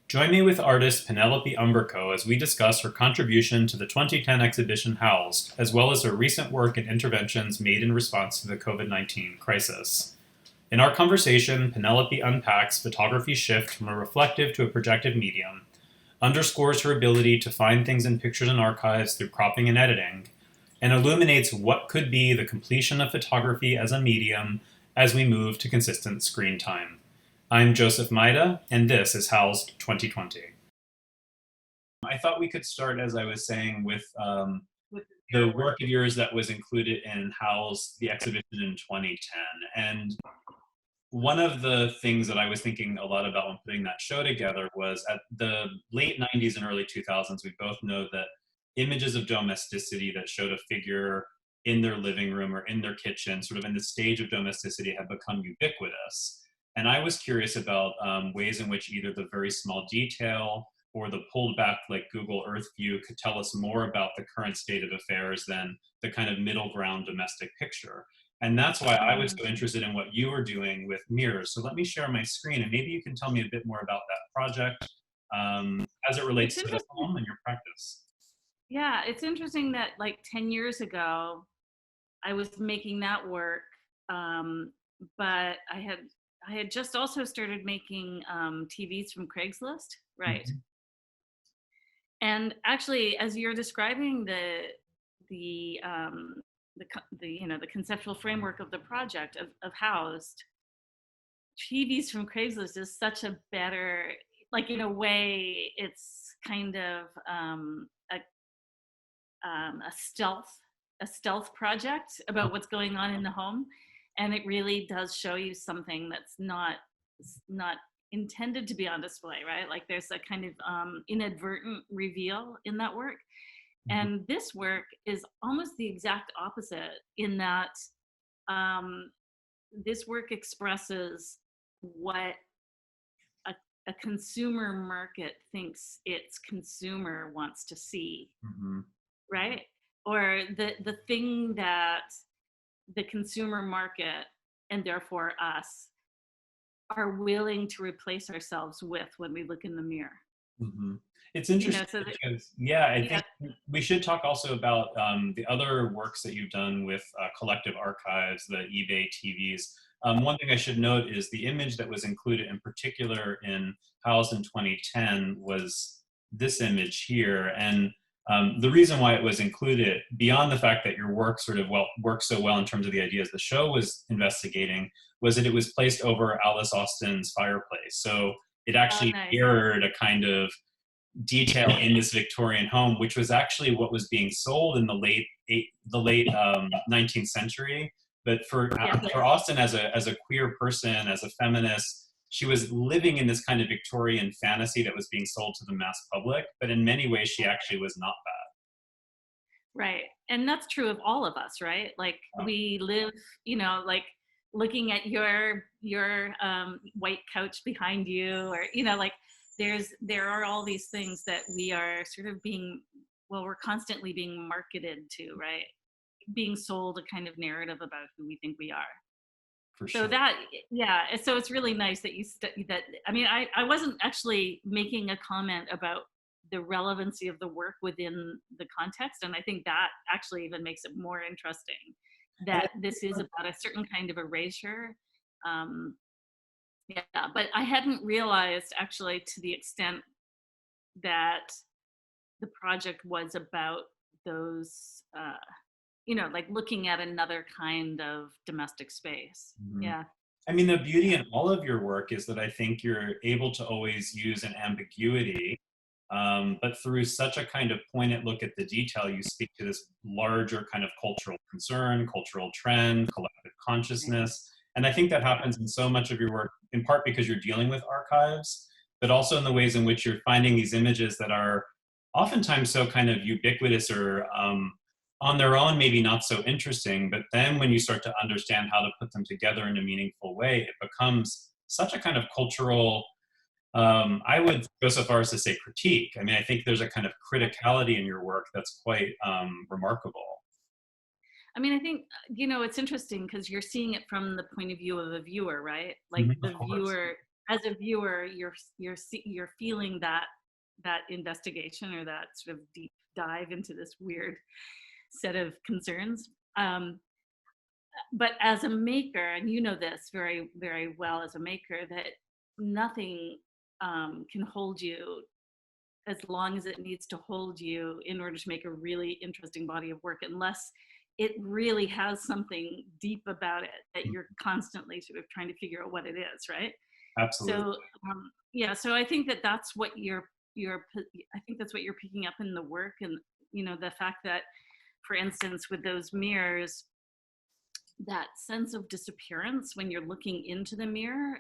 Join me with artist Penelope Umbrico as we discuss her contribution to the 2010 exhibition Housed, as well as her recent work and interventions made in response to the COVID-19 crisis. In our conversation, Penelope unpacks photography's shift from a reflective to a projective medium, underscores her ability to find things in pictures and archives through cropping and editing, and illuminates what could be the completion of photography as a medium as we move to consistent screen time. I'm Joseph Maida, and this is Housed2020. I thought we could start, as I was saying, with the work of yours that was included in Housed, the exhibition in 2010. And one of the things that I was thinking a lot about when putting that show together was at the late 90s and early 2000s, we both know that images of domesticity that showed a figure in their living room or in their kitchen, sort of in the stage of domesticity, have become ubiquitous. And I was curious about ways in which either the very small detail or the pulled back like Google Earth view could tell us more about the current state of affairs than the kind of middle ground domestic picture. And that's why I was so interested in what you were doing with mirrors. So let me share my screen and maybe you can tell me a bit more about that project as it relates to the home and your practice. Yeah, it's interesting that like 10 years ago, I was making that work, but I had just also started making TVs from Craigslist, right? Mm-hmm. And actually, as you're describing the conceptual framework of the project of Housed, TVs from Craigslist is such a better, like in a way, it's kind of a stealth project about what's going on in the home, and it really does show you something that's not intended to be on display, right? Like there's a kind of inadvertent reveal in that work. Mm-hmm. And this work is almost the exact opposite in that this work expresses what a consumer market thinks its consumer wants to see, Mm-hmm. right? Or the thing that the consumer market, and therefore us, are willing to replace ourselves with when we look in the mirror. Mm-hmm. It's interesting because, yeah, I think we should talk also about the other works that you've done with collective archives, the eBay TVs. One thing I should note is the image that was included in particular in Housed in 2010 was this image here. And the reason why it was included, beyond the fact that your work sort of works so well in terms of the ideas the show was investigating, was that it was placed over Alice Austen's fireplace. So it actually mirrored a kind of detail in this Victorian home, which was actually what was being sold in the late 19th century. But for Austen, as a queer person, as a feminist, she was living in this kind of Victorian fantasy that was being sold to the mass public. But in many ways, she actually was not that. Right, and that's true of all of us, right? Like we live, like looking at your white couch behind you, or like there are all these things that we are sort of we're constantly being marketed to, right? Being sold a kind of narrative about who we think we are. For sure. So it's really nice that I wasn't actually making a comment about the relevancy of the work within the context, and I think that actually even makes it more interesting that this is about a certain kind of erasure. But I hadn't realized actually to the extent that the project was about those, like looking at another kind of domestic space. Mm-hmm. Yeah. I mean, the beauty in all of your work is that I think you're able to always use an ambiguity, but through such a kind of pointed look at the detail, you speak to this larger kind of cultural concern, cultural trend, collective consciousness. And I think that happens in so much of your work, in part because you're dealing with archives, but also in the ways in which you're finding these images that are oftentimes so kind of ubiquitous or on their own, maybe not so interesting. But then when you start to understand how to put them together in a meaningful way, it becomes such a kind of cultural, I would go so far as to say critique. I mean, I think there's a kind of criticality in your work that's quite remarkable. I mean, I think, it's interesting because you're seeing it from the point of view of a viewer, right? Like the viewer as a viewer, you're feeling that investigation or that sort of deep dive into this weird set of concerns. But as a maker, and you know this very, very well as a maker, that nothing can hold you as long as it needs to hold you in order to make a really interesting body of work, unless it really has something deep about it that you're constantly sort of trying to figure out what it is, right? Absolutely. So yeah, so I think that that's what I think that's what you're picking up in the work, and the fact that, for instance, with those mirrors, that sense of disappearance when you're looking into the mirror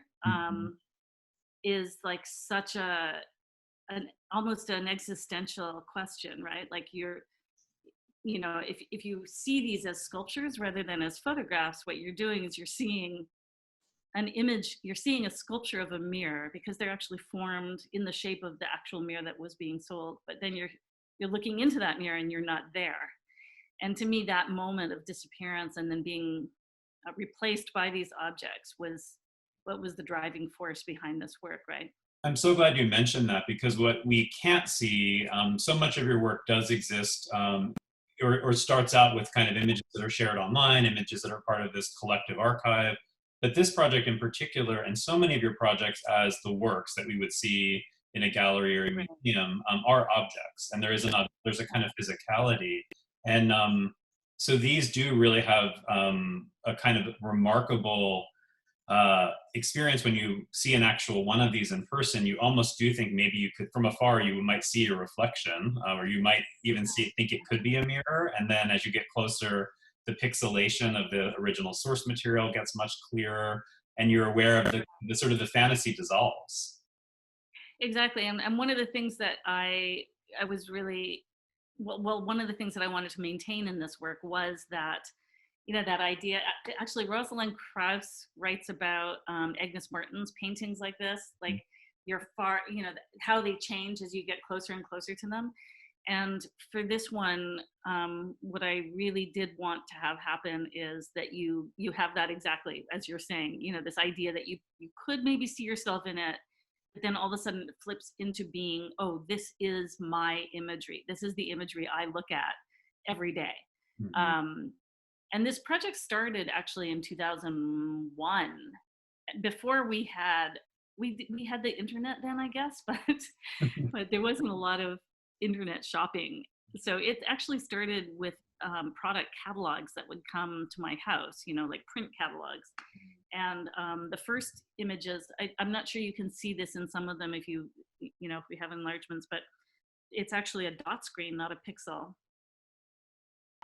is like such an almost an existential question, right? Like if you see these as sculptures rather than as photographs, what you're doing is you're seeing an image, you're seeing a sculpture of a mirror because they're actually formed in the shape of the actual mirror that was being sold. But then you're looking into that mirror and you're not there. And to me, that moment of disappearance and then being replaced by these objects was what was the driving force behind this work, right? I'm so glad you mentioned that, because what we can't see, so much of your work does exist, or starts out with kind of images that are shared online, images that are part of this collective archive. But this project in particular, and so many of your projects as the works that we would see in a gallery or a museum, are objects, and there's a kind of physicality. And so these do really have a kind of remarkable experience. When you see an actual one of these in person, you almost do think maybe you could, from afar, you might see your reflection, or you might even think it could be a mirror. And then as you get closer, the pixelation of the original source material gets much clearer, and you're aware of the sort of the fantasy dissolves. Exactly. And one of the things that I was really, well, one of the things that I wanted to maintain in this work was that, that idea. Actually, Rosalind Krauss writes about Agnes Martin's paintings like this, like you're far, how they change as you get closer and closer to them. And for this one, what I really did want to have happen is that you have that exactly as you're saying, this idea that you could maybe see yourself in it, but then all of a sudden it flips into being, oh, this is my imagery. This is the imagery I look at every day. And this project started actually in 2001, before we had the internet then, I guess, but there wasn't a lot of internet shopping. So it actually started with product catalogs that would come to my house, like print catalogs. And the first images, I'm not sure you can see this in some of them if if we have enlargements, but it's actually a dot screen, not a pixel.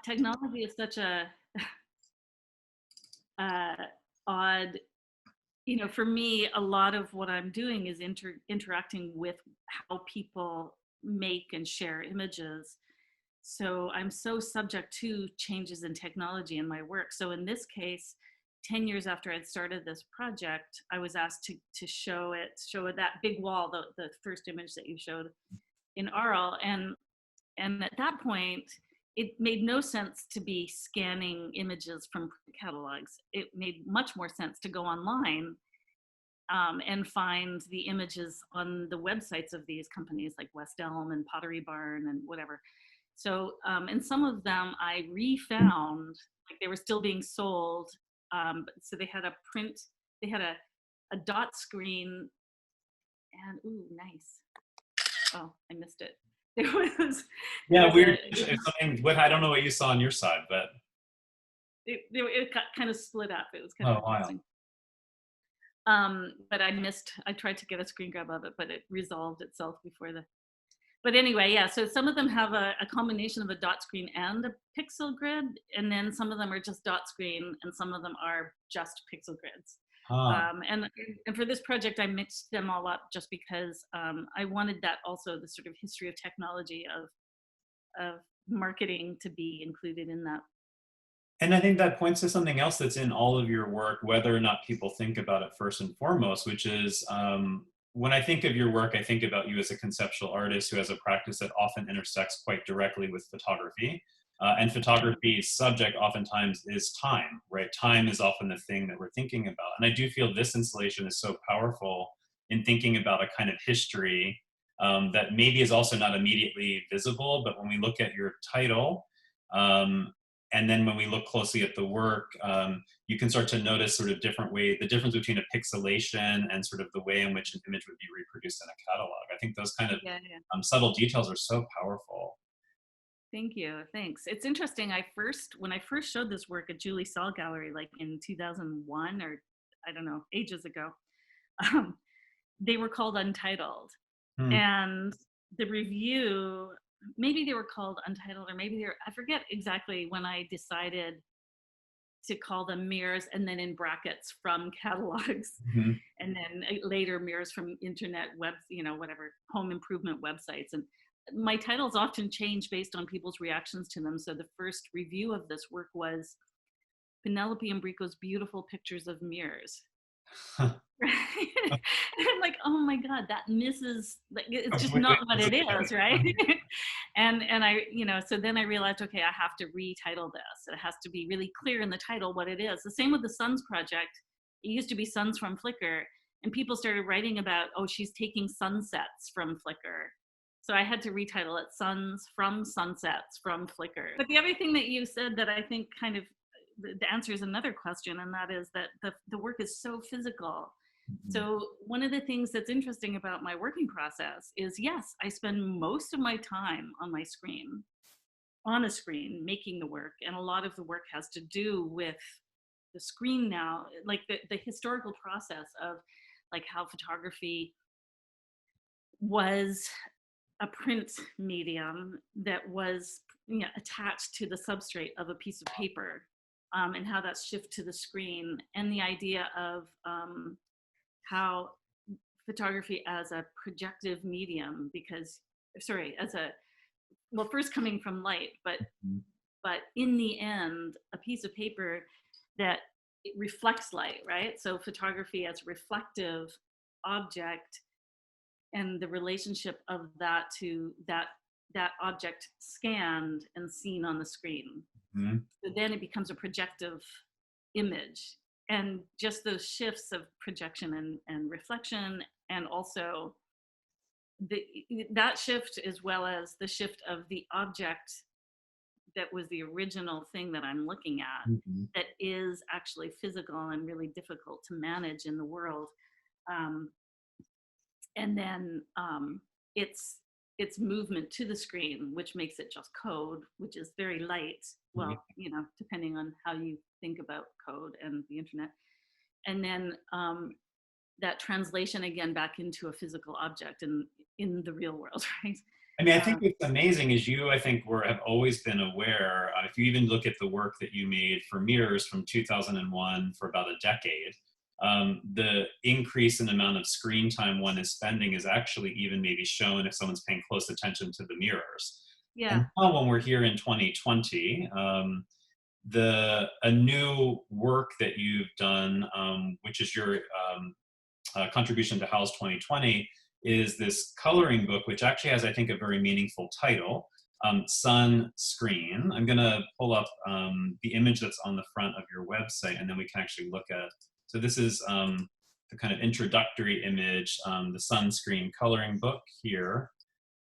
Technology is such a odd, for me, a lot of what I'm doing is interacting with how people make and share images. So I'm so subject to changes in technology in my work. So in this case, 10 years after I'd started this project, I was asked to show that big wall, the first image that you showed in Arles. And at that point, it made no sense to be scanning images from catalogs. It made much more sense to go online and find the images on the websites of these companies like West Elm and Pottery Barn and whatever. So, and some of them I refound, like they were still being sold. So they had a dot screen, and ooh, nice. Oh, I missed it. There was weird. I don't know what you saw on your side, but it got kind of split up. It was kind of interesting. Wow. But I tried to get a screen grab of it, but it resolved itself before but anyway, yeah, so some of them have a combination of a dot screen and a pixel grid, and then some of them are just dot screen, and some of them are just pixel grids. And for this project, I mixed them all up just because I wanted that also, the sort of history of technology of marketing to be included in that. And I think that points to something else that's in all of your work, whether or not people think about it first and foremost, which is when I think of your work, I think about you as a conceptual artist who has a practice that often intersects quite directly with photography. And photography's subject oftentimes is time, right? Time is often the thing that we're thinking about. And I do feel this installation is so powerful in thinking about a kind of history that maybe is also not immediately visible, but when we look at your title, um, and then when we look closely at the work, you can start to notice sort of different way, the difference between a pixelation and sort of the way in which an image would be reproduced in a catalog. I think those kind of Yeah, yeah. subtle details are so powerful. Thank you. Thanks. It's interesting. When I first showed this work at Julie Saul Gallery, like in 2001 or I don't know, ages ago, um, they were called Untitled. Hmm. And the review, maybe they were called Untitled, or maybe I forget exactly when I decided to call them mirrors, and then in brackets from catalogs, Mhm. and then later mirrors from internet webs, whatever, home improvement websites. And my titles often change based on people's reactions to them. So the first review of this work was Penelope Umbrico's beautiful pictures of mirrors. Right? And I'm like, oh my God, that misses, like, it's just Completely not what it is, right? And I, so then I realized, okay, I have to retitle this. It has to be really clear in the title what it is. The same with the Suns project. It used to be Suns from Flickr, and people started writing about, oh, she's taking sunsets from Flickr. So I had to retitle it Suns from Sunsets from Flickr. But the other thing that you said that I think kind of the answer is another question, and that is that the work is so physical. Mhm. So one of the things that's interesting about my working process is, yes, I spend most of my time on my screen, on a screen, making the work. And a lot of the work has to do with the screen now, like the historical process of like how photography was a print medium that was attached to the substrate of a piece of paper, and how that's shifted to the screen, and the idea of how photography as a projective medium, because sorry, as a, well, first coming from light, but in the end a piece of paper that it reflects light, right? So photography as a reflective object, and the relationship of that to that object scanned and seen on the screen. Mhm. So then it becomes a projective image, and just those shifts of projection and reflection, and also the that shift, as well as the shift of the object that was the original thing that I'm looking at, Mhm. that is actually physical and really difficult to manage in the world. um, and then its movement to the screen, which makes it just code, which is very light. Yeah. Well, depending on how you think about code and the internet. And then that translation again back into a physical object in the real world, right? I mean, I think Um, what's amazing is you, I think, have always been aware. If you even look at the work that you made for mirrors from 2001 for about a decade, the increase in amount of screen time one is spending is actually even maybe shown if someone's paying close attention to the mirrors. yeah, And now when we're here in 2020, a new work that you've done, which is your contribution to Housed 2020, is this coloring book, which actually has, I think, a very meaningful title, Sun Screen. I'm going to pull up the image that's on the front of your website, and then we can actually look at. So this is the kind of introductory image, the Sun Screen coloring book here.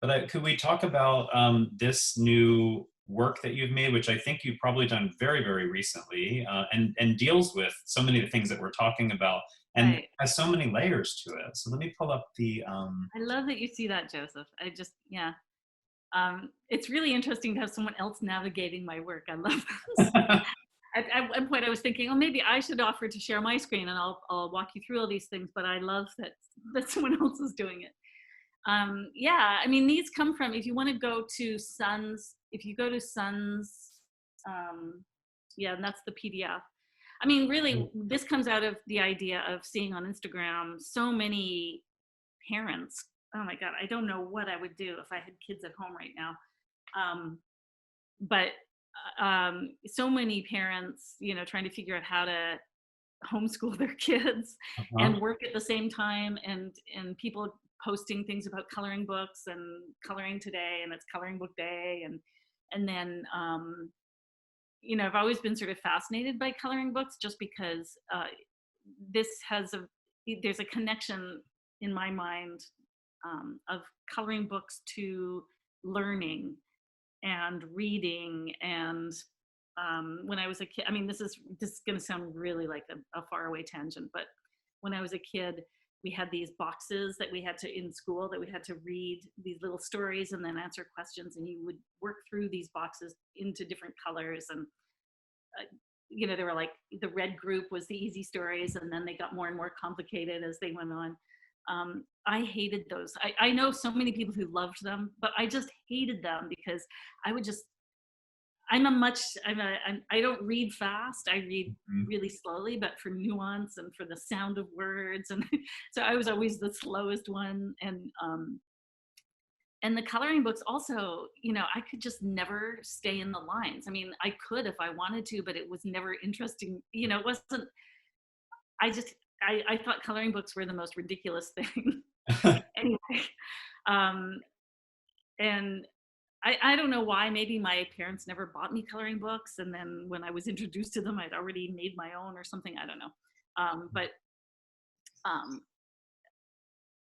But could we talk about this new work that you've made, which I think you've probably done very, very recently, and deals with so many of the things that we're talking about, and right. has so many layers to it. So let me pull up the. I love that you see that, Joseph. I just, yeah. It's really interesting to have someone else navigating my work. I love this. At one point I was thinking, oh, maybe I should offer to share my screen, and I'll walk you through all these things, but I love that someone else is doing it. Yeah, I mean, these come from, if you want to go to Suns, if you go to Suns, yeah, and that's the PDF. I mean, really, this comes out of the idea of seeing on Instagram so many parents. Oh my God, I don't know what I would do if I had kids at home right now. Um, but so many parents, trying to figure out how to homeschool their kids Uh-huh. and work at the same time, and people posting things about coloring books and coloring today, and it's coloring book day, and then I've always been sort of fascinated by coloring books, just because this has there's a connection in my mind, of coloring books to learning and reading. And when I was a kid, I mean, this is going to sound really like a faraway tangent, but when I was a kid, we had these boxes that we had to in school that we had to read these little stories and then answer questions, and you would work through these boxes into different colors. And they were like, the red group was the easy stories, and then they got more and more complicated as they went on. I hated those. I know so many people who loved them, but I just hated them because I would just, I don't read fast. I read really slowly, but for nuance and for the sound of words. And so I was always the slowest one. And the coloring books also, I could just never stay in the lines. I mean, I could if I wanted to, but it was never interesting. It wasn't, I thought coloring books were the most ridiculous thing. Anyway, um, and I don't know why. Maybe my parents never bought me coloring books, and then when I was introduced to them, I'd already made my own or something. I don't know. But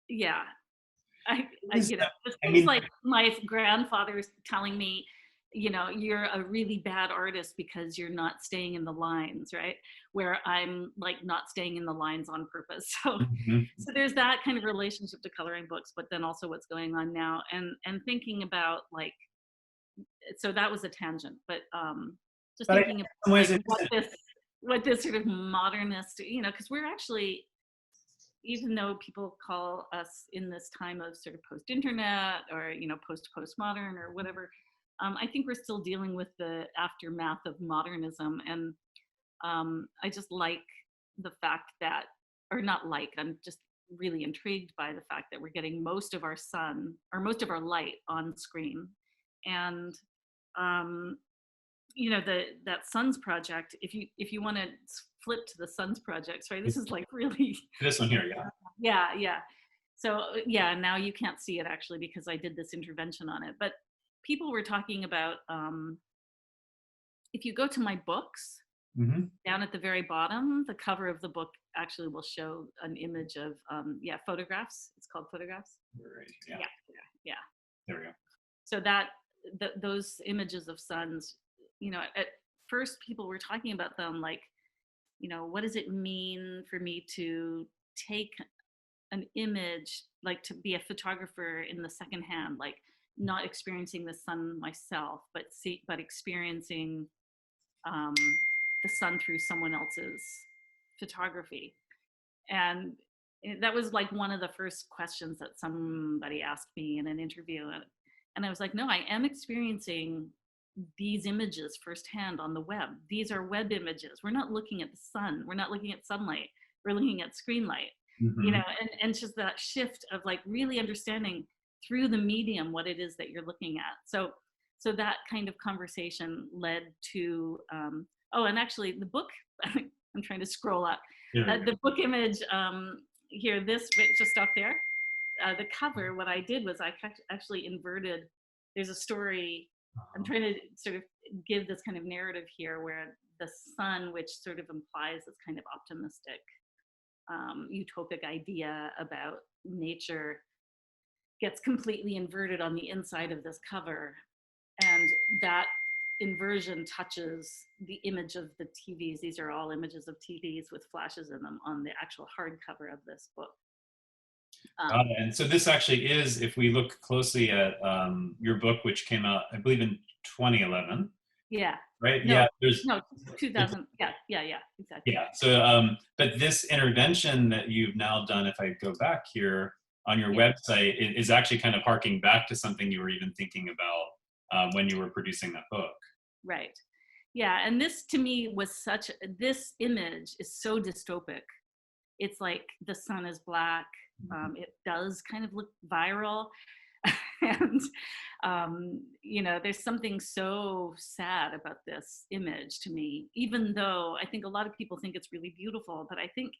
yeah, just I things mean, like my grandfather telling me, you're a really bad artist because you're not staying in the lines, right? Where I'm like not staying in the lines on purpose. So, mhm. so there's that kind of relationship to coloring books, but then also what's going on now, and thinking about like, so that was a tangent, but just But I thinking think in about some ways like it what this sort of modernist, because we're actually, even though people call us in this time of sort of post-internet or post-postmodern or whatever, I think we're still dealing with the aftermath of modernism. And I just like the fact that, or not like, I'm just really intrigued by the fact that we're getting most of our sun or most of our light on screen. And that Suns project, if you want to flip to the Suns project, sorry, this is like really this one here, yeah. yeah. So yeah, now you can't see it actually because I did this intervention on it, but people were talking about, if you go to my books, Mm-hmm. down at the very bottom, the cover of the book actually will show an image of photographs. It's called Photographs. Right, yeah. Yeah. There we go. So that those images of suns, at first people were talking about them like, what does it mean for me to take an image, like to be a photographer in the second hand, like not experiencing the sun myself, but experiencing um, the sun through someone else's photography. And that was like one of the first questions that somebody asked me in an interview. And I was like, no, I am experiencing these images firsthand on the web. These are web images. We're not looking at the sun. We're not looking at sunlight. We're looking at screen light, Mm-hmm. and just that shift of like really understanding through the medium what it is that you're looking at. So that kind of conversation led to, and actually the book, I'm trying to scroll up. The book image here, this just up there, the cover, what I did was I actually inverted, there's a story, I'm trying to sort of give this kind of narrative here where the sun, which sort of implies this kind of optimistic, utopic idea about nature, gets completely inverted on the inside of this cover. And that inversion touches the image of the TVs. These are all images of TVs with flashes in them on the actual hardcover of this book. Got it. And so this actually is, if we look closely at your book, which came out, I believe, in 2011. Yeah. Right? No, Yeah. 2000. Yeah, exactly. Yeah. So, but this intervention that you've now done, if I go back here on your website, is actually kind of harking back to something you were even thinking about when you were producing that book. Right. Yeah. And this to me was this image is so dystopic. It's like the sun is black. It does kind of look viral. And, there's something so sad about this image to me, even though I think a lot of people think it's really beautiful. But I think,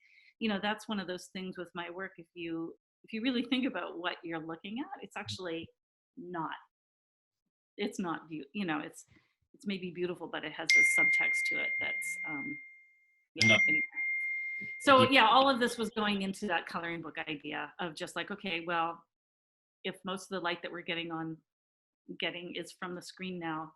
that's one of those things with my work. If you really think about what you're looking at, it's actually not. It's not it's maybe beautiful, but it has this subtext to it that's Anyway. So yeah, all of this was going into that coloring book idea of just like, okay, well, if most of the light that we're getting is from the screen now,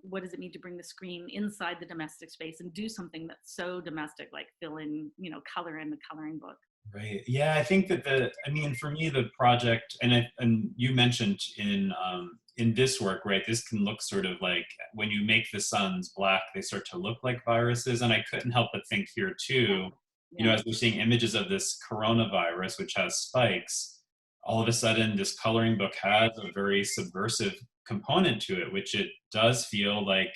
what does it mean to bring the screen inside the domestic space and do something that's so domestic, like fill in, color in the coloring book? Right. Yeah, I think that I mean, for me, the project, and you mentioned in this work, right? This can look sort of like when you make the suns black, they start to look like viruses. And I couldn't help but think here Yeah. too, Yeah. as we're seeing images of this coronavirus, which has spikes, all of a sudden this coloring book has a very subversive component to it, which it does feel like,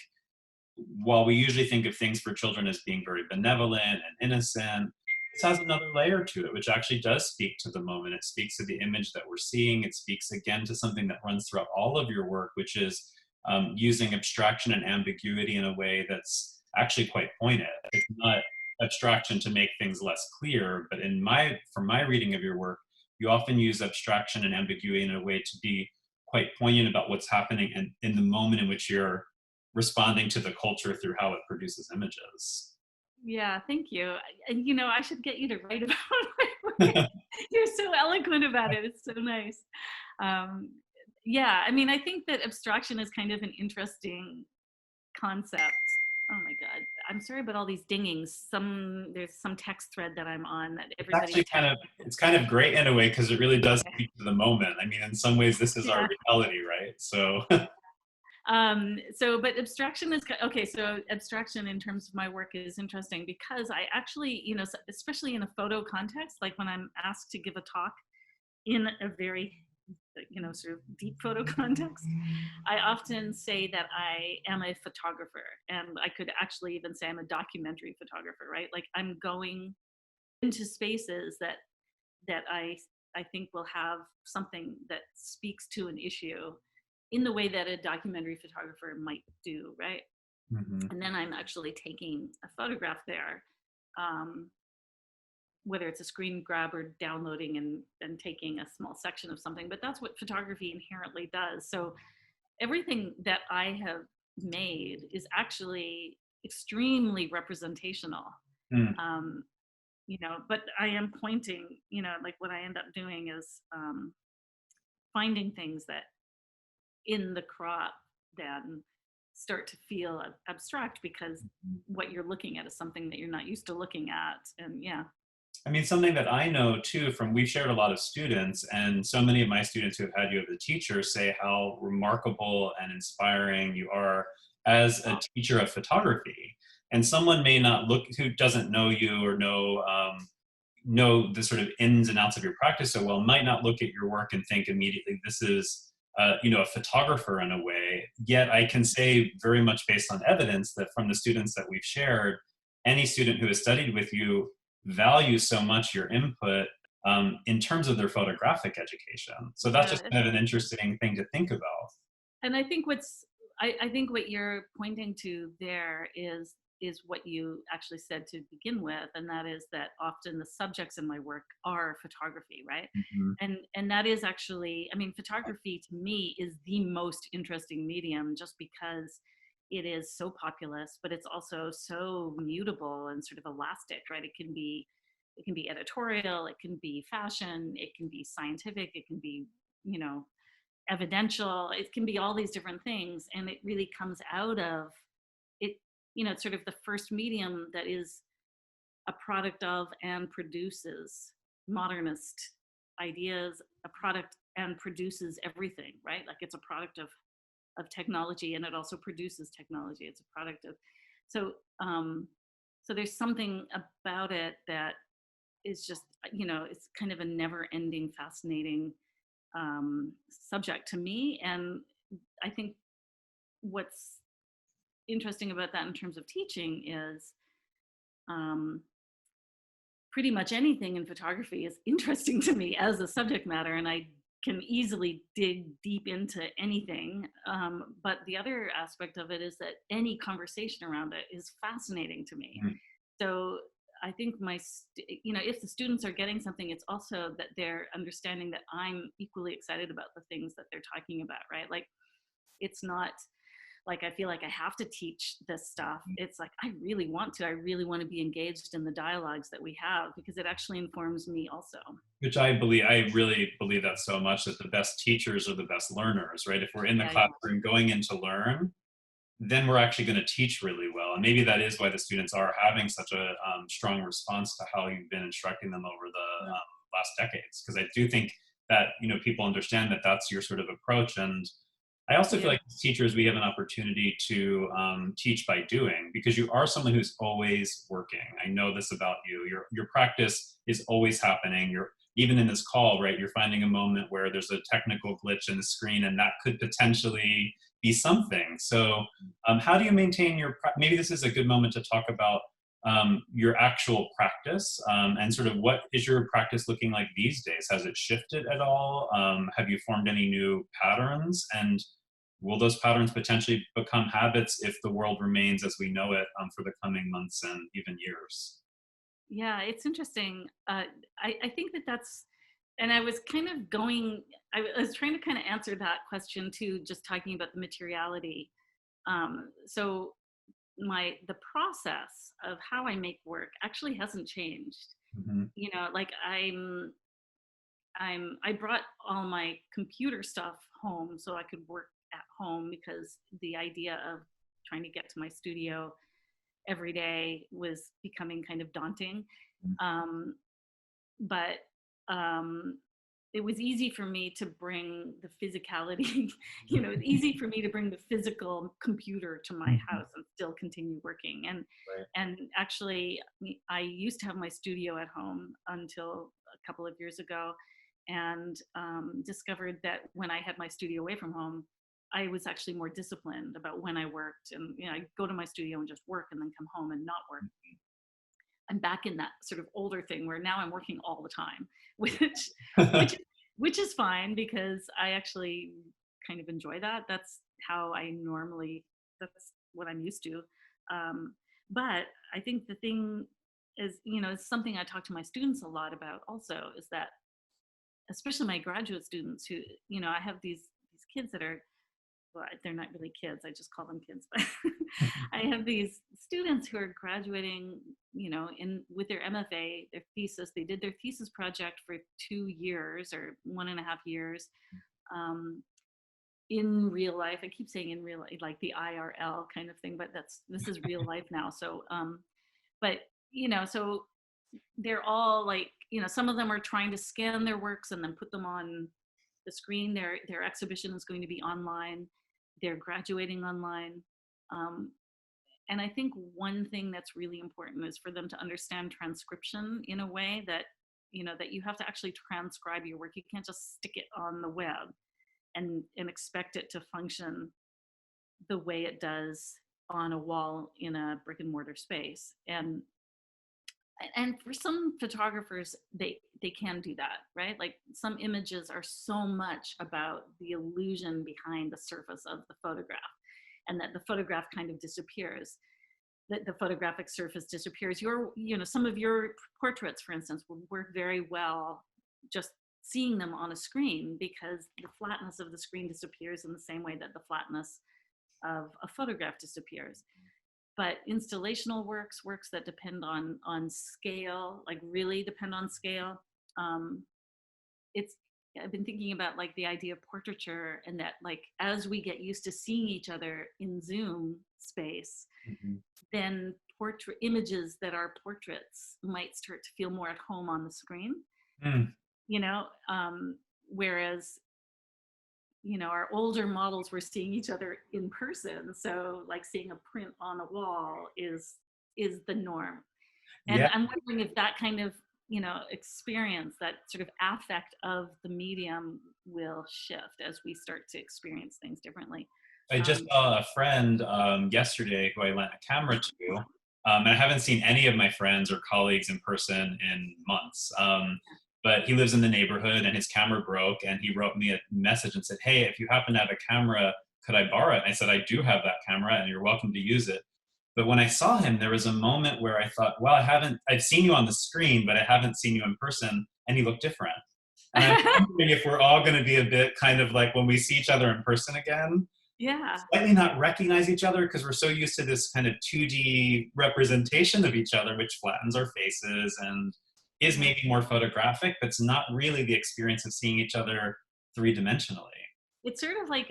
while we usually think of things for children as being very benevolent and innocent, this has another layer to it, which actually does speak to the moment. It speaks to the image that we're seeing. It speaks again to something that runs throughout all of your work, which is using abstraction and ambiguity in a way that's actually quite pointed. It's not abstraction to make things less clear, but from my reading of your work, you often use abstraction and ambiguity in a way to be quite poignant about what's happening and in the moment in which you're responding to the culture through how it produces images. Yeah, thank you. And I should get you to write about my work. You're so eloquent about it. It's so nice. Um, yeah, I mean, I think that abstraction is kind of an interesting concept. Oh my God, I'm sorry about all these dingings. There's some text thread that I'm on that It's everybody's actually it's kind of great in a way because it really does texting. speak to the moment. I mean, in some ways, this is our Yeah. reality, right? So, But abstraction is okay. So abstraction in terms of my work is interesting because I actually, especially in a photo context, like when I'm asked to give a talk in a very, sort of deep photo context, I often say that I am a photographer, and I could actually even say I'm a documentary photographer, right? Like I'm going into spaces that I think will have something that speaks to an issue in the way that a documentary photographer might do, right? mhm. And then I'm actually taking a photograph there, um, whether it's a screen grab or downloading and taking a small section of something. But that's what photography inherently does. So everything that I have made is actually extremely representational. Mm. Um, but I am pointing, like what I end up doing is finding things that in the crop then start to feel abstract because what you're looking at is something that you're not used to looking at. And yeah. I mean, something that I know too from we've shared a lot of students, and so many of my students who have had you as a teacher say how remarkable and inspiring you are as a teacher of photography. And someone may not look who doesn't know you or know the sort of ins and outs of your practice so well might not look at your work and think immediately this is a photographer in a way. Yet I can say very much based on evidence that from the students that we've shared, any student who has studied with you values so much your input in terms of their photographic education. So that's just Yeah. kind of an interesting thing to think about. And I think what you're pointing to there is what you actually said to begin with, and that is that often the subjects in my work are photography, right? Mhm. And that is actually, I mean, photography to me is the most interesting medium just because it is so populous, but it's also so mutable and sort of elastic, right? It can be editorial, it can be fashion, it can be scientific, it can be, you know, evidential, it can be all these different things, and it really comes out of it. It's sort of the first medium that is a product of and produces modernist ideas, a product and produces everything, right? Like it's a product of technology, and it also produces technology. It's a product of so so there's something about it that is just, it's kind of a never ending fascinating subject to me. And I think what's interesting about that in terms of teaching is um, pretty much anything in photography is interesting to me as a subject matter, and I can easily dig deep into anything. But the other aspect of it is that any conversation around it is fascinating to me. Mm. So I think if the students are getting something, it's also that they're understanding that I'm equally excited about the things that they're talking about, right? Like it's not like I feel like I have to teach this stuff. It's like I really want to be engaged in the dialogues that we have, because it actually informs me also. Which I really believe that so much, that the best teachers are the best learners, right? If we're in the Yeah, classroom going in to learn, then we're actually going to teach really well. And maybe that is why the students are having such a strong response to how you've been instructing them over the yeah, last decades. Because I do think that, people understand that that's your sort of approach. And I also yeah, feel like as teachers, we have an opportunity to teach by doing, because you are someone who's always working. I know this about you. Your practice is always happening. You're even in this call, right? You're finding a moment where there's a technical glitch in the screen, and that could potentially be something. So, how do you maintain maybe this is a good moment to talk about your actual practice, and sort of what is your practice looking like these days? Has it shifted at all? Have you formed any new patterns? And will those patterns potentially become habits if the world remains as we know it for the coming months and even years? yeah. It's interesting. I think that's, and I was kind of going, I was trying to kind of answer that question too, just talking about the materiality. So the process of how I make work actually hasn't changed. Hmm. Like I brought all my computer stuff home so I could work at home, because the idea of trying to get to my studio every day was becoming kind of daunting. Um, but um, it was easy for me to bring the physicality, it's easy for me to bring the physical computer to my Hmm. house and still continue working. And Right. and actually, I used to have my studio at home until a couple of years ago, and discovered that when I had my studio away from home, I was actually more disciplined about when I worked. And I go to my studio and just work, and then come home and not work. I'm back in that sort of older thing where now I'm working all the time, which which which is fine, because I actually kind of enjoy that. That's how I normally, that's what I'm used to. Um, but I think the thing is, it's something I talk to my students a lot about also, is that especially my graduate students who, I have these kids that are, well, they're not really kids. I just call them kids. But I have these students who are graduating, in with their MFA, their thesis. They did their thesis project for 2 years or 1.5 years, um, in real life. I keep saying in real life, like the IRL kind of thing, but this is real life now. So, but so they're all like, some of them are trying to scan their works and then put them on the screen. Their exhibition is going to be online. They're graduating online. Um, and I think one thing that's really important is for them to understand transcription in a way that, that you have to actually transcribe your work. You can't just stick it on the web and expect it to function the way it does on a wall in a brick and mortar space. And for some photographers, they can do that, right? Like some images are so much about the illusion behind the surface of the photograph, and that the photograph kind of disappears, that the photographic surface disappears. Some of your portraits, for instance, would work very well just seeing them on a screen, because the flatness of the screen disappears in the same way that the flatness of a photograph disappears. But installational works that depend on scale, like really depend on scale, um, it's I've been thinking about like the idea of portraiture, and that like as we get used to seeing each other in Zoom space, Mhm. then portrait images that are portraits might start to feel more at home on the screen, Mm. you know whereas our older models were seeing each other in person, so like seeing a print on a wall is the norm. And Yeah, I'm wondering if that kind of experience, that sort of affect of the medium, will shift as we start to experience things differently. I just um, saw a friend yesterday who I lent a camera to, and I haven't seen any of my friends or colleagues in person in months. But he lives in the neighborhood, and his camera broke, and he wrote me a message and said, "Hey, if you happen to have a camera, could I borrow it?" And I said, "I do have that camera, and you're welcome to use it." But when I saw him, there was a moment where I thought, "Well, I've seen you on the screen, but I haven't seen you in person," and he looked different. And I'm wondering if we're all going to be a bit kind of like when we see each other in person again, Yeah. slightly not recognize each other because we're so used to this kind of 2D representation of each other, which flattens our faces and is Yeah. maybe more photographic, but it's not really the experience of seeing each other three-dimensionally. It's sort of like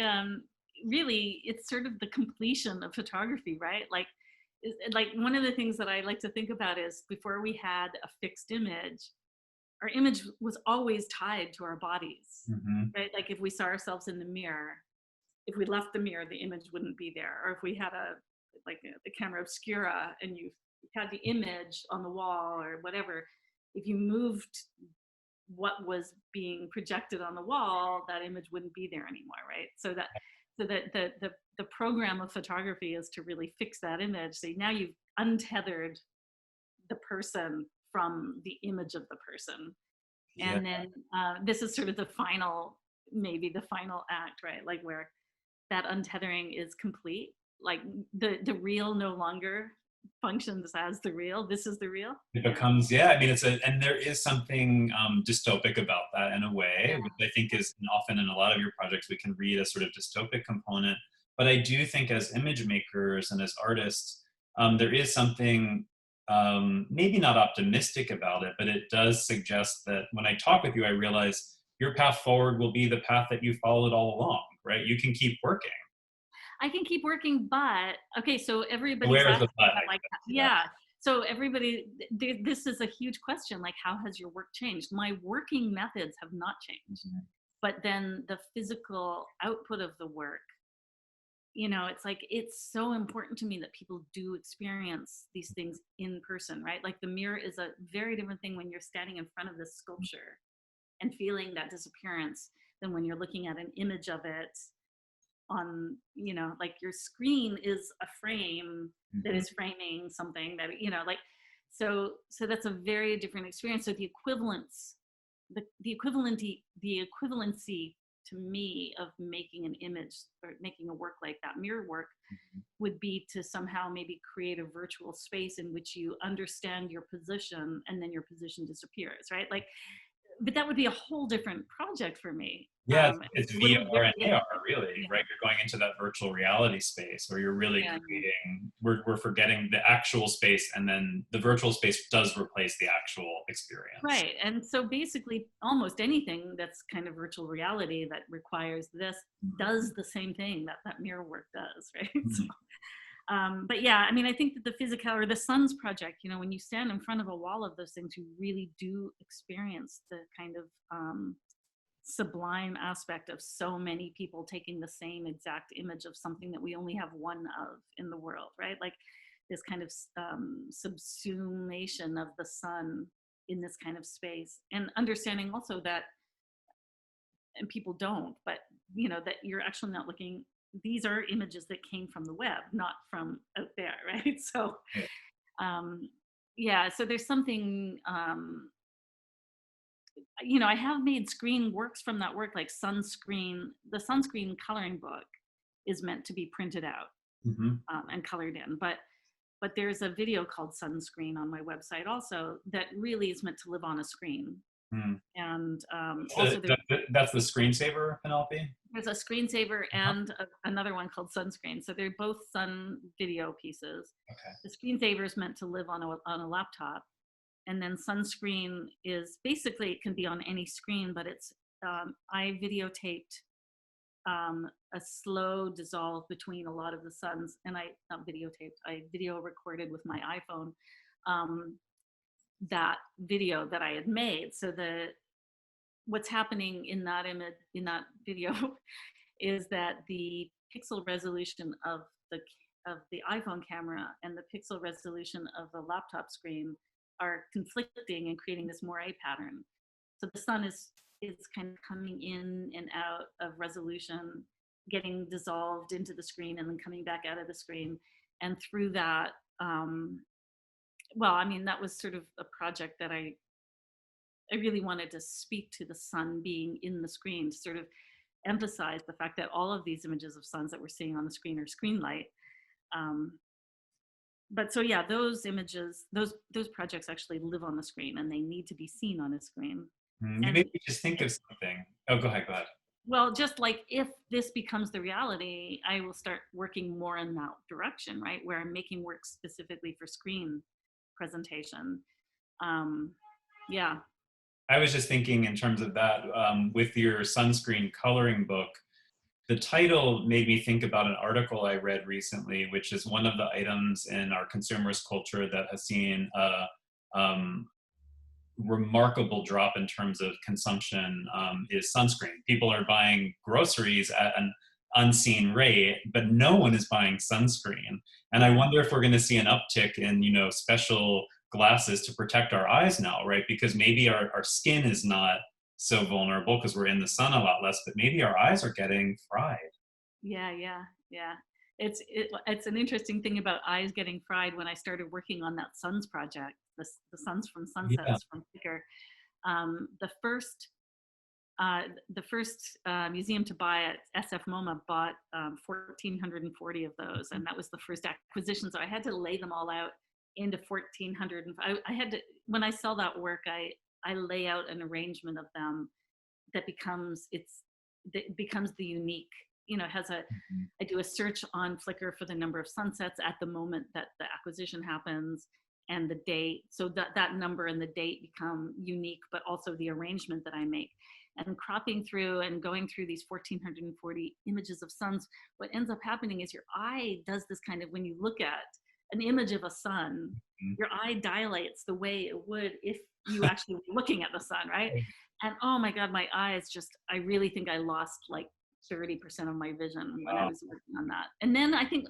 really it's sort of the completion of photography, right? Like like one of the things that I like to think about is before we had a fixed image, our image was always tied to our bodies, Hmm. right? Like if we saw ourselves in the mirror, if we left the mirror, the image wouldn't be there. Or if we had the camera obscura and you had the image on the wall or whatever, if you moved what was being projected on the wall, that image wouldn't be there anymore, right? So that the program of photography is to really fix that image. So now you've untethered the person from the image of the person. Yeah. And then this is sort of the final, maybe the final act, right? Like where that untethering is complete. Like the real no longer functions as the real. This is the real. It Yeah. becomes, yeah, I mean, and there is something dystopic about that in a way, Yeah. which I think is often in a lot of your projects, we can read a sort of dystopic component. But I do think as image makers and as artists, there is something maybe not optimistic about it, but it does suggest that when I talk with you, I realize your path forward will be the path that you followed all along, right? You can keep working. I can keep working, but okay, so everybody's Where is the asking but, about I like, guess, yeah. yeah. So everybody, this is a huge question. Like, how has your work changed? My working methods have not changed, Mhm. but then the physical output of the work, you know, it's like it's so important to me that people do experience these things in person, right? Like the mirror is a very different thing when you're standing in front of this sculpture and feeling that disappearance than when you're looking at an image of it on, you know, like your screen is a frame that Mhm. is framing something that, you know, like, so that's a very different experience. So the equivalence, the equivalency to me of making an image or making a work like that mirror work would be to somehow maybe create a virtual space in which you understand your position and then your position disappears, right? Like, but that would be a whole different project for me. Yeah, It it's would look VR very and AR, different. really, Yeah. right? You're going into that virtual reality space where you're really Yeah. creating, we're forgetting the actual space, and then the virtual space does replace the actual experience. Right. And so basically, almost anything that's kind of virtual reality that requires this does the same thing that that mirror work does, right? So, Mhm. but yeah, I mean, I think that the physical or the sun's project, you know, when you stand in front of a wall of those things, you really do experience the kind of sublime aspect of so many people taking the same exact image of something that we only have one of in the world, right? Like this kind of subsumation of the sun in this kind of space, and understanding also that, and people don't, but you know that you're actually not looking. These are images that came from the web, not from out there, right? So, Yeah. um, yeah. So there's something. You know, I have made screen works from that work, like sunscreen. The sunscreen coloring book is meant to be printed out Mhm. and colored in, but there's a video called Sunscreen on my website also that really is meant to live on a screen. Mm. And So also that's the screensaver, Penelope? there's a screensaver Uh-huh. and another one called Sunscreen. So they're both sun video pieces. Okay. The screensaver is meant to live on a laptop, and then Sunscreen is basically, it can be on any screen, but it's I videotaped a slow dissolve between a lot of the suns, and I not videotaped, I video recorded with my iPhone um, that video that I had made. So the what's happening in that image, in that video, is that the pixel resolution of the iPhone camera and the pixel resolution of the laptop screen are conflicting and creating this moire pattern. So the sun is kind of coming in and out of resolution, getting dissolved into the screen and then coming back out of the screen. And through that, well, I mean, that was sort of a project that I really wanted to speak to the sun being in the screen, to sort of emphasize the fact that all of these images of suns that we're seeing on the screen are screen light. Um, but so yeah, those images, those projects actually live on the screen and they need to be seen on a screen. Mm, you And made me just think of something. Oh, go ahead, go ahead. Well, just like if this becomes the reality, I will start working more in that direction, right? Where I'm making work specifically for screen presentation. Um, yeah, I was just thinking in terms of that, with your sunscreen coloring book, the title made me think about an article I read recently, which is one of the items in our consumerist culture that has seen a remarkable drop in terms of consumption, is sunscreen. People are buying groceries at an unseen rate, but no one is buying sunscreen. And I yeah, wonder if we're going to see an uptick in, special glasses to protect our eyes now, right? Because maybe our skin is not so vulnerable because we're in the sun a lot less, but maybe our eyes are getting fried. yeah. It's an interesting thing about eyes getting fried. When I started working on that Suns project, the Suns from Yeah. Sunsets from Flickr, um, the first the first museum to buy at SF MoMA bought 1,440 of those, and that was the first acquisition. So I had to lay them all out into 1,400. I had to, when I sell that work, I lay out an arrangement of them that becomes the unique. Has a Mhm. I do a search on Flickr for the number of sunsets at the moment that the acquisition happens and the date. So that number and the date become unique, but also the arrangement that I make. And cropping through and going through these 1,440 images of suns, what ends up happening is your eye does this kind of, when you look at an image of a sun, your eye dilates the way it would if you actually were looking at the sun, right? And oh my God, my eyes just, I really think I lost like 30% of my vision when I Wow. was working on that. And then I think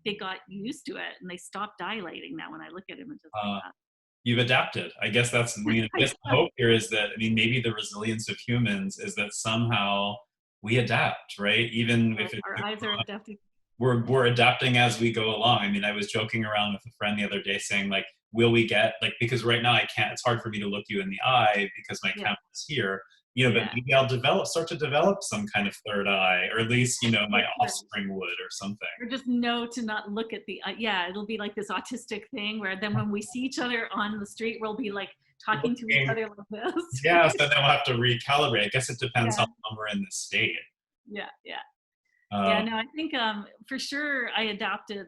they got used to it and they stopped dilating now when I look at images like Uh, that. you've adapted. I guess that's, I I guess the hope here is that, maybe the resilience of humans is that somehow we adapt, right? Even if it Our took, eyes are adapting. we're adapting as we go along. I was joking around with a friend the other day saying, like, will we get, like, because right now I can't, it's hard for me to look you in the eye because my Yeah, camera is here, but yeah. maybe I'll start to develop some kind of third eye, or at least, my Right. offspring would, or something. Or just know to not look at the, yeah, it'll be like this autistic thing where then when we see each other on the street, we'll be like talking to each Looking, other like this. yeah, so then we'll have to recalibrate. I guess it depends how Yeah, long we're in this state. yeah, yeah. Yeah, Um, no, I think for sure I adapted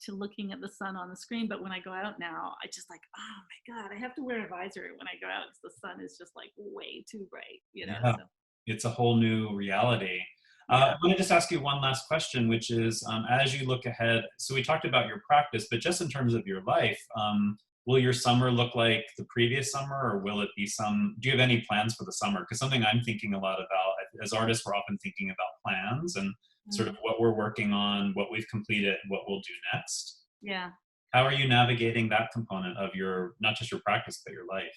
to looking at the sun on the screen, but when I go out now, I just like, oh my God, I have to wear a visor when I go out because the sun is just like way too bright. Yeah, So it's a whole new reality. I yeah. want to just ask you one last question, which is, as you look ahead, so we talked about your practice, but just in terms of your life, will your summer look like the previous summer, or will it be do you have any plans for the summer? Because something I'm thinking a lot about, as artists, we're often thinking about plans and sort of Mm, what we're working on, what we've completed, what we'll do next. yeah. How are you navigating that component of not just your practice, but your life?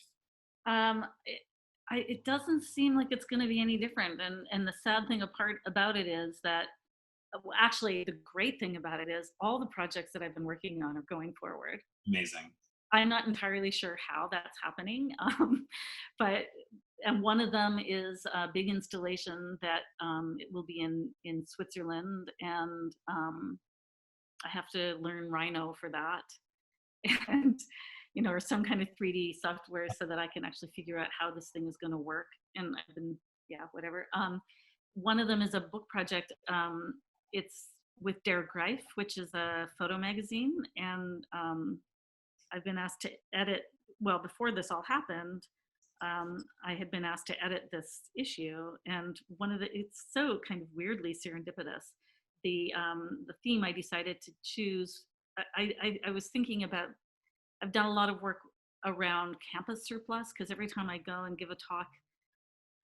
It doesn't seem like it's going to be any different. And the sad thing about it is that, well, actually, the great thing about it is all the projects that I've been working on are going forward. Amazing. I'm not entirely sure how that's happening, but and one of them is a big installation that it will be in Switzerland, and I have to learn Rhino for that, and or some kind of 3D software so that I can actually figure out how this thing is going to work. And I've been, yeah, whatever. One of them is a book project. It's with Der Greif, which is a photo magazine, and I've been asked to edit. Well, before this all happened, I had been asked to edit this issue, and it's so kind of weirdly serendipitous. The theme I decided to choose. I was thinking about. I've done a lot of work around campus surplus because every time I go and give a talk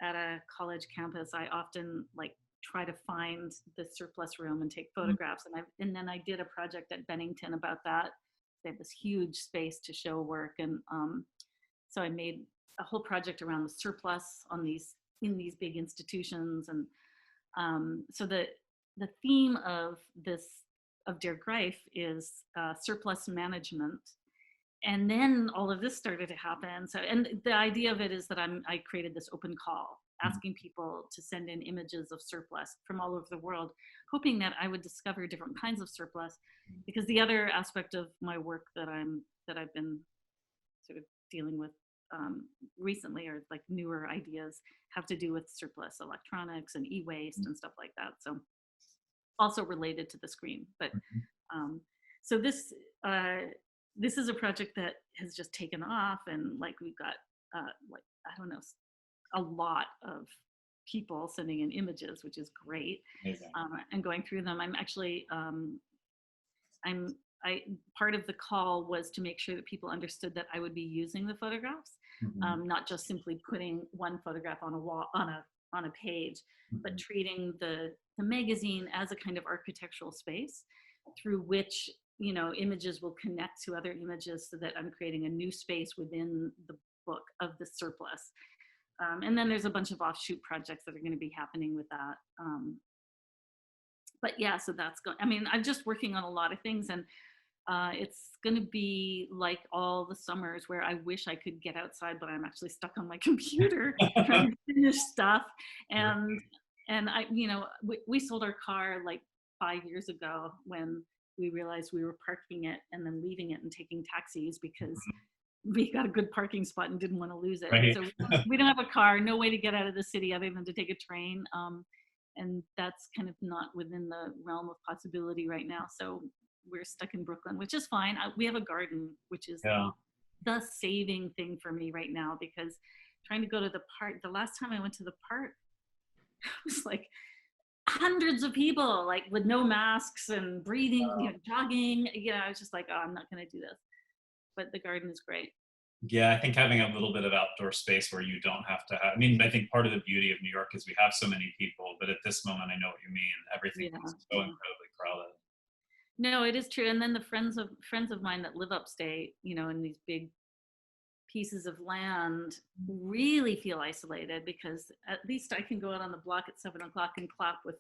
at a college campus, I often like try to find the surplus room and take photographs. And then I did a project at Bennington about that. They have this huge space to show work, and so I made a whole project around the surplus in these big institutions. And so the theme of Der Greif is surplus management. And then all of this started to happen. So, and the idea of it is that I created this open call asking people to send in images of surplus from all over the world, hoping that I would discover different kinds of surplus. Because the other aspect of my work that I've been sort of dealing with recently, or like newer ideas, have to do with surplus electronics and e-waste and stuff like that. So also related to the screen. But so this is a project that has just taken off, and like we've got like, I don't know, a lot of people sending in images, which is great. And going through them. I'm actually part of the call was to make sure that people understood that I would be using the photographs, not just simply putting one photograph on a wall, on a page, but treating the magazine as a kind of architectural space through which, you know, images will connect to other images, so that I'm creating a new space within the book of the surplus. And then there's a bunch of offshoot projects that are going to be happening with that. But yeah, so that's going, I mean, I'm just working on a lot of things, and it's going to be like all the summers where I wish I could get outside, but I'm actually stuck on my computer trying to finish stuff. And I, you know, we sold our car like 5 years ago, when we realized we were parking it and then leaving it and taking taxis because we got a good parking spot and didn't want to lose it. Right. So we don't have a car, no way to get out of the city other than to take a train. And that's kind of not within the realm of possibility right now. So we're stuck in Brooklyn, which is fine. We have a garden, which is the saving thing for me right now, because trying to go to the park, the last time I went to the park, it was like hundreds of people, like with no masks and breathing, you know, jogging. You know, I was just like, oh, I'm not going to do this. But the garden is great. Yeah, I think having a little bit of outdoor space where you don't have to have, I mean, I think part of the beauty of New York is we have so many people, but at this moment, I know what you mean. Everything is so incredibly crowded. No, it is true. And then the friends of mine that live upstate, you know, in these big pieces of land, really feel isolated, because at least I can go out on the block at 7 o'clock and clap with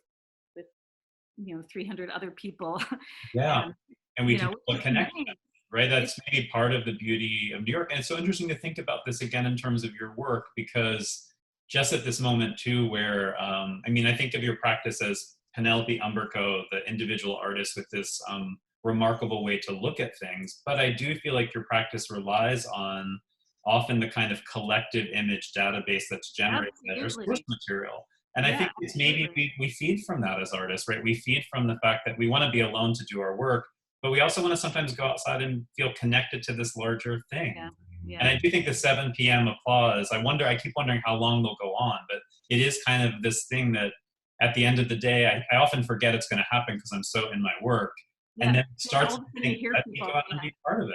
you know, 300 other people. Yeah, and we can connect. Nice. Right, that's maybe part of the beauty of New York. And it's so interesting to think about this again in terms of your work, because just at this moment too, where, I mean, I think of your practice as Penelope Umbrico, the individual artist with this remarkable way to look at things. But I do feel like your practice relies on often the kind of collective image database that's generated as source material. And I think it's maybe we feed from that as artists, right? We feed from the fact that we want to be alone to do our work, but we also want to sometimes go outside and feel connected to this larger thing. And I do think the 7 p.m. applause, I keep wondering how long they'll go on, but it is kind of this thing that at the end of the day, I often forget it's going to happen because I'm so in my work. And then it starts to think, let me go out and be part of it.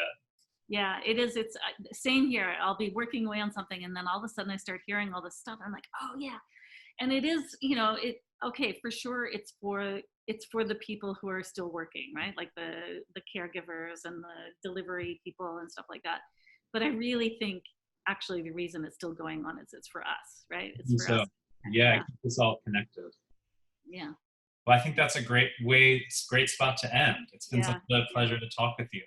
Yeah, it is. It's same here. I'll be working away on something, and then all of a sudden I start hearing all this stuff. I'm like, oh yeah. And it is, you know, okay, for sure, it's for the people who are still working, right? Like the caregivers and the delivery people and stuff like that. But I really think actually the reason it's still going on is it's for us, right? It's for us. Yeah, keep us all connected. Yeah. Well, I think that's a great spot to end. It's been such a pleasure to talk with you.